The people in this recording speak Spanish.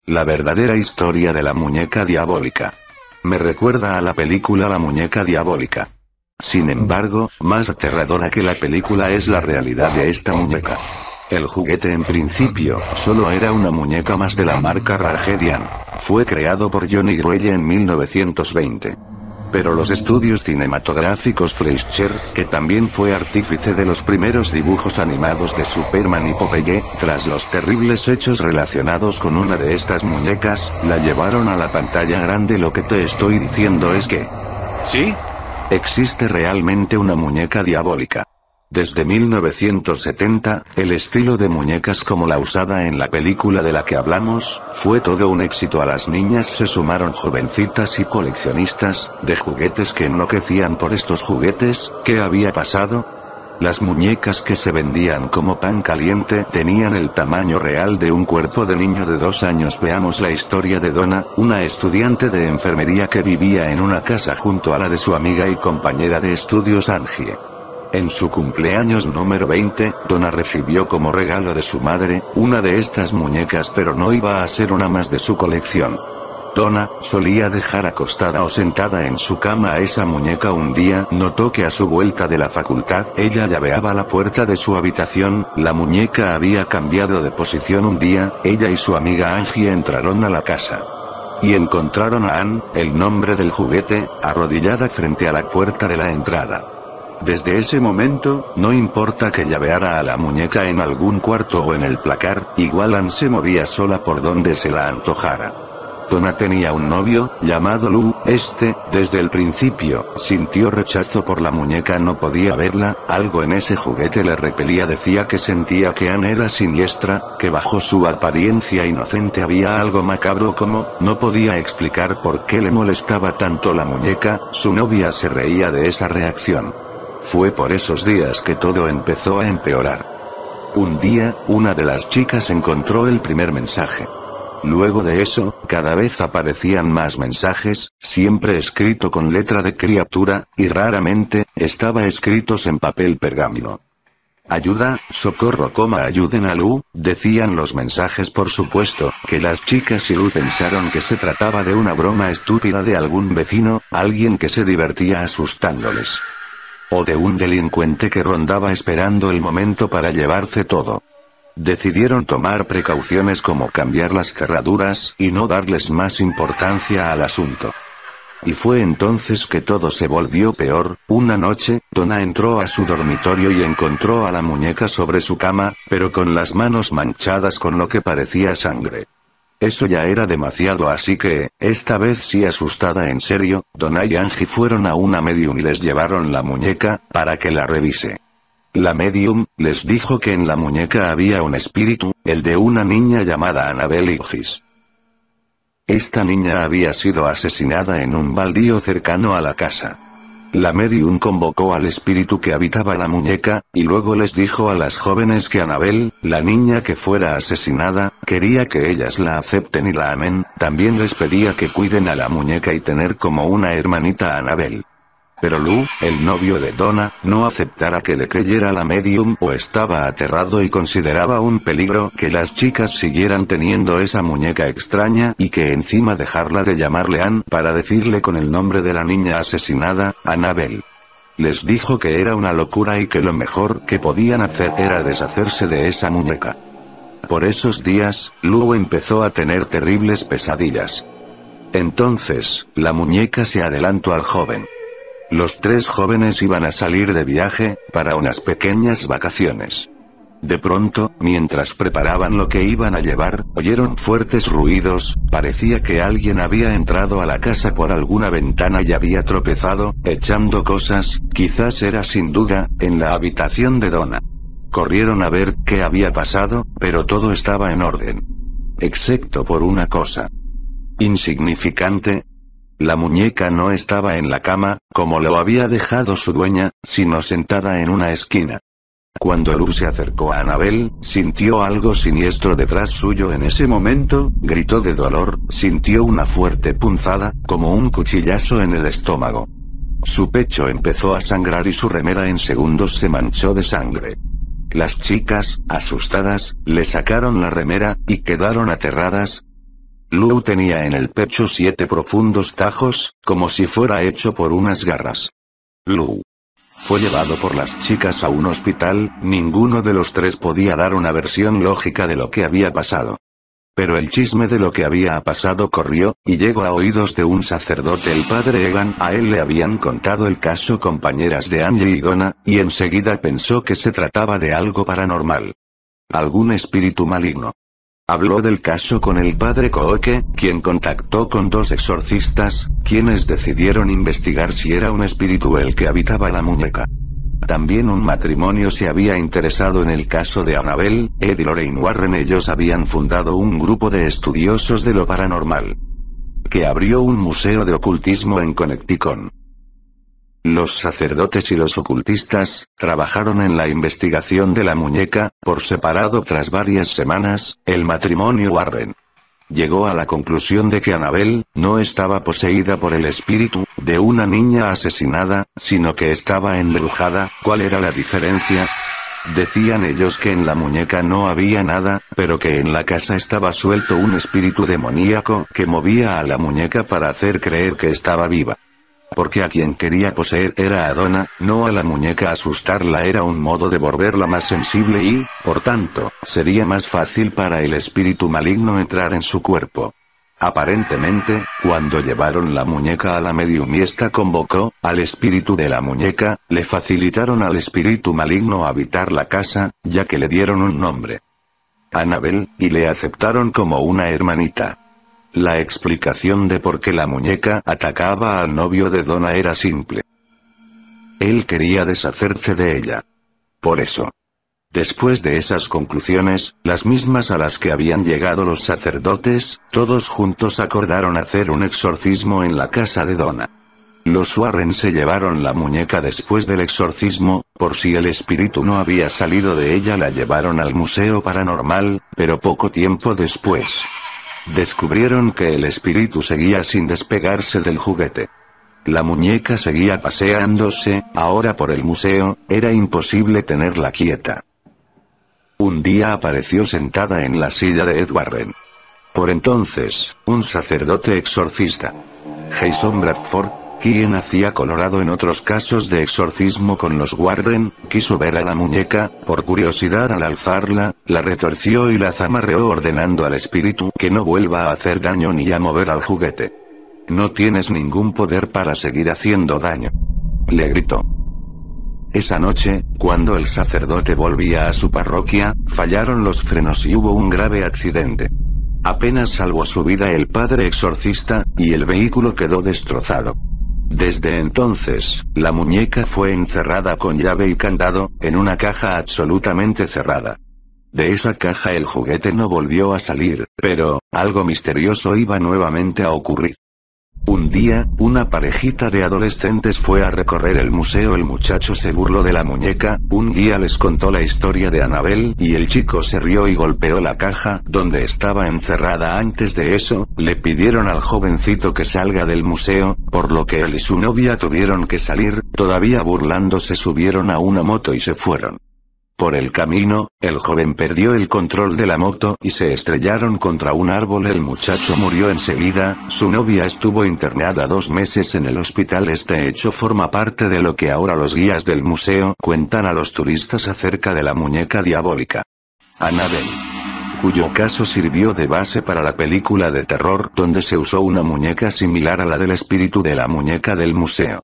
La verdadera historia de la muñeca diabólica. Me recuerda a la película La muñeca diabólica. Sin embargo, más aterradora que la película es la realidad de esta muñeca. El juguete en principio, solo era una muñeca más de la marca Ragedian. Fue creado por Johnny Gruelle en 1920. Pero los estudios cinematográficos Fleischer, que también fue artífice de los primeros dibujos animados de Superman y Popeye, tras los terribles hechos relacionados con una de estas muñecas, la llevaron a la pantalla grande. Lo que te estoy diciendo es que... ¿sí? Existe realmente una muñeca diabólica. Desde 1970, el estilo de muñecas como la usada en la película de la que hablamos, fue todo un éxito. A las niñas se sumaron jovencitas y coleccionistas, de juguetes que enloquecían por estos juguetes. ¿Qué había pasado? Las muñecas que se vendían como pan caliente tenían el tamaño real de un cuerpo de niño de 2 años. Veamos la historia de Donna, una estudiante de enfermería que vivía en una casa junto a la de su amiga y compañera de estudios Angie. En su cumpleaños número 20, Donna recibió como regalo de su madre, una de estas muñecas, pero no iba a ser una más de su colección. Donna solía dejar acostada o sentada en su cama a esa muñeca. Un día, notó que a su vuelta de la facultad, ella llaveaba la puerta de su habitación. La muñeca había cambiado de posición. Un día, ella y su amiga Angie entraron a la casa. Y encontraron a Ann, el nombre del juguete, arrodillada frente a la puerta de la entrada. Desde ese momento, no importa que llaveara a la muñeca en algún cuarto o en el placar, igual Ann se movía sola por donde se la antojara. Donna tenía un novio, llamado Lou. Desde el principio, sintió rechazo por la muñeca. No podía verla, algo en ese juguete le repelía. Decía que sentía que Ann era siniestra, que bajo su apariencia inocente había algo macabro. Como, no podía explicar por qué le molestaba tanto la muñeca. Su novia se reía de esa reacción. Fue por esos días que todo empezó a empeorar. Un día, una de las chicas encontró el primer mensaje. Luego de eso, cada vez aparecían más mensajes, siempre escrito con letra de criatura, y raramente, estaba escritos en papel pergamino. Ayuda, socorro, ayuden a Lou, decían los mensajes. Por supuesto, que las chicas y Lou pensaron que se trataba de una broma estúpida de algún vecino, alguien que se divertía asustándoles. O de un delincuente que rondaba esperando el momento para llevarse todo. Decidieron tomar precauciones como cambiar las cerraduras y no darles más importancia al asunto. Y fue entonces que todo se volvió peor. Una noche, Donna entró a su dormitorio y encontró a la muñeca sobre su cama, pero con las manos manchadas con lo que parecía sangre. Eso ya era demasiado, así que, esta vez sí asustada en serio, Donna y Angie fueron a una medium y les llevaron la muñeca, para que la revise. La medium les dijo que en la muñeca había un espíritu, el de una niña llamada Annabelle Higgs. Esta niña había sido asesinada en un baldío cercano a la casa. La medium convocó al espíritu que habitaba la muñeca, y luego les dijo a las jóvenes que Annabelle, la niña que fuera asesinada, quería que ellas la acepten y la amen. También les pedía que cuiden a la muñeca y tener como una hermanita a Annabelle. Pero Lou, el novio de Donna, no aceptara que le creyera la medium, o estaba aterrado y consideraba un peligro que las chicas siguieran teniendo esa muñeca extraña, y que encima dejarla de llamarle Ann para decirle con el nombre de la niña asesinada, Annabelle. Les dijo que era una locura y que lo mejor que podían hacer era deshacerse de esa muñeca. Por esos días, Lou empezó a tener terribles pesadillas. Entonces, la muñeca se adelantó al joven. Los 3 jóvenes iban a salir de viaje, para unas pequeñas vacaciones. De pronto, mientras preparaban lo que iban a llevar, oyeron fuertes ruidos. Parecía que alguien había entrado a la casa por alguna ventana y había tropezado, echando cosas. Quizás era sin duda, en la habitación de Donna. Corrieron a ver qué había pasado, pero todo estaba en orden. Excepto por una cosa. Insignificante. La muñeca no estaba en la cama, como lo había dejado su dueña, sino sentada en una esquina. Cuando Lou se acercó a Annabelle, sintió algo siniestro detrás suyo. En ese momento, gritó de dolor, sintió una fuerte punzada, como un cuchillazo en el estómago. Su pecho empezó a sangrar y su remera en segundos se manchó de sangre. Las chicas, asustadas, le sacaron la remera, y quedaron aterradas. Lou tenía en el pecho 7 profundos tajos, como si fuera hecho por unas garras. Lou fue llevado por las chicas a un hospital, ninguno de los tres podía dar una versión lógica de lo que había pasado. Pero el chisme de lo que había pasado corrió, y llegó a oídos de un sacerdote, el padre Egan. A él le habían contado el caso compañeras de Angie y Donna, y enseguida pensó que se trataba de algo paranormal. Algún espíritu maligno. Habló del caso con el padre Kooke, quien contactó con 2 exorcistas, quienes decidieron investigar si era un espíritu el que habitaba la muñeca. También un matrimonio se había interesado en el caso de Annabelle, Ed y Lorraine Warren. Ellos habían fundado un grupo de estudiosos de lo paranormal, que abrió un museo de ocultismo en Connecticut. Los sacerdotes y los ocultistas trabajaron en la investigación de la muñeca, por separado. Tras varias semanas, el matrimonio Warren llegó a la conclusión de que Annabelle no estaba poseída por el espíritu de una niña asesinada, sino que estaba embrujada. ¿Cuál era la diferencia? Decían ellos que en la muñeca no había nada, pero que en la casa estaba suelto un espíritu demoníaco que movía a la muñeca para hacer creer que estaba viva. Porque a quien quería poseer era a Donna, no a la muñeca. Asustarla era un modo de volverla más sensible y, por tanto, sería más fácil para el espíritu maligno entrar en su cuerpo. Aparentemente, cuando llevaron la muñeca a la medium y ésta convocó al espíritu de la muñeca, le facilitaron al espíritu maligno habitar la casa, ya que le dieron un nombre, Annabelle, y le aceptaron como una hermanita. La explicación de por qué la muñeca atacaba al novio de Donna era simple. Él quería deshacerse de ella. Por eso. Después de esas conclusiones, las mismas a las que habían llegado los sacerdotes, todos juntos acordaron hacer un exorcismo en la casa de Donna. Los Warren se llevaron la muñeca después del exorcismo, por si el espíritu no había salido de ella. La llevaron al museo paranormal, pero poco tiempo después descubrieron que el espíritu seguía sin despegarse del juguete. La muñeca seguía paseándose, ahora por el museo. Era imposible tenerla quieta. Un día apareció sentada en la silla de Ed Warren. Por entonces, un sacerdote exorcista, Jason Bradford, quien hacía Colorado en otros casos de exorcismo con los Warren, quiso ver a la muñeca. Por curiosidad, al alzarla, la retorció y la zamarreó, ordenando al espíritu que no vuelva a hacer daño ni a mover al juguete. «No tienes ningún poder para seguir haciendo daño», le gritó. Esa noche, cuando el sacerdote volvía a su parroquia, fallaron los frenos y hubo un grave accidente. Apenas salvó su vida el padre exorcista, y el vehículo quedó destrozado. Desde entonces, la muñeca fue encerrada con llave y candado, en una caja absolutamente cerrada. De esa caja el juguete no volvió a salir, pero, algo misterioso iba nuevamente a ocurrir. Un día, una parejita de adolescentes fue a recorrer el museo. El muchacho se burló de la muñeca, un guía les contó la historia de Annabelle, y el chico se rió y golpeó la caja donde estaba encerrada. Antes de eso, le pidieron al jovencito que salga del museo, por lo que él y su novia tuvieron que salir. Todavía burlándose, subieron a una moto y se fueron. Por el camino, el joven perdió el control de la moto y se estrellaron contra un árbol. El muchacho murió enseguida. Su novia estuvo internada 2 meses en el hospital. Este hecho forma parte de lo que ahora los guías del museo cuentan a los turistas acerca de la muñeca diabólica, Annabelle, cuyo caso sirvió de base para la película de terror donde se usó una muñeca similar a la del espíritu de la muñeca del museo.